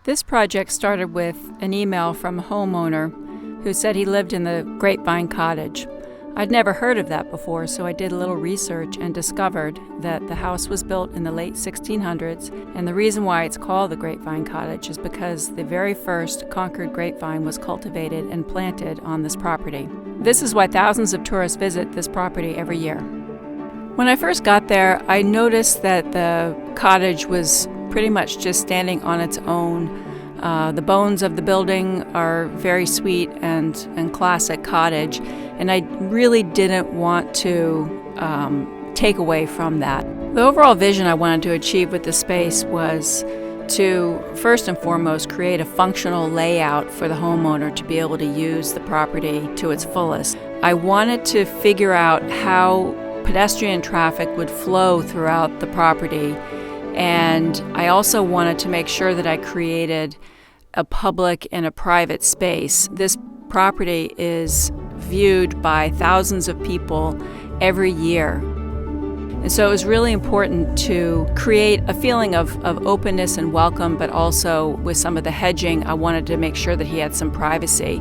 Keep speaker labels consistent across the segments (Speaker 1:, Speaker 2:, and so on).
Speaker 1: This project started with an email from a homeowner who said he lived in the Grapevine Cottage. I'd never heard of that before, so I did a little research and discovered that the house was built in the late 1600s, and the reason why it's called the Grapevine Cottage is because the very first Concord grapevine was cultivated and planted on this property. This is why thousands of tourists visit this property every year. When I first got there, I noticed that the cottage was pretty much just standing on its own. The bones of the building are very sweet and classic cottage, and I really didn't want to take away from that. The overall vision I wanted to achieve with the space was to, first and foremost, create a functional layout for the homeowner to be able to use the property to its fullest. I wanted to figure out how pedestrian traffic would flow throughout the property, and I also wanted to make sure that I created a public and a private space. This property is viewed by thousands of people every year. And so it was really important to create a feeling of openness and welcome, but also with some of the hedging, I wanted to make sure that he had some privacy.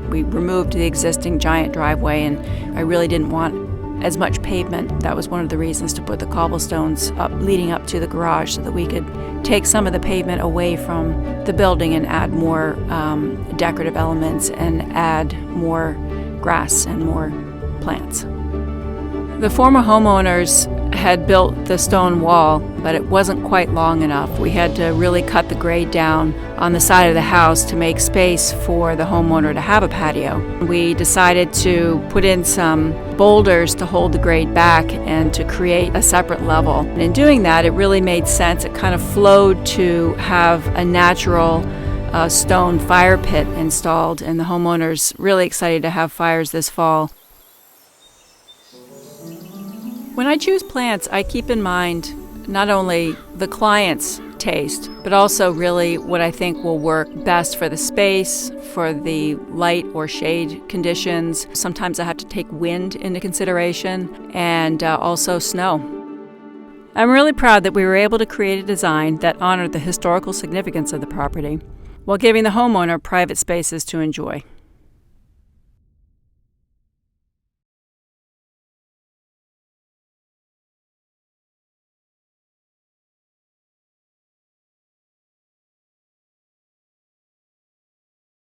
Speaker 1: We removed the existing giant driveway, and I really didn't want as much pavement. That was one of the reasons to put the cobblestones up leading up to the garage, so that we could take some of the pavement away from the building and add more decorative elements and add more grass and more plants. The former homeowners had built the stone wall, but it wasn't quite long enough. We had to really cut the grade down on the side of the house to make space for the homeowner to have a patio. We decided to put in some boulders to hold the grade back and to create a separate level. And in doing that, it really made sense. It kind of flowed to have a natural stone fire pit installed, and the homeowner's really excited to have fires this fall. When I choose plants, I keep in mind not only the client's taste, but also really what I think will work best for the space, for the light or shade conditions. Sometimes I have to take wind into consideration, and also snow. I'm really proud that we were able to create a design that honored the historical significance of the property while giving the homeowner private spaces to enjoy.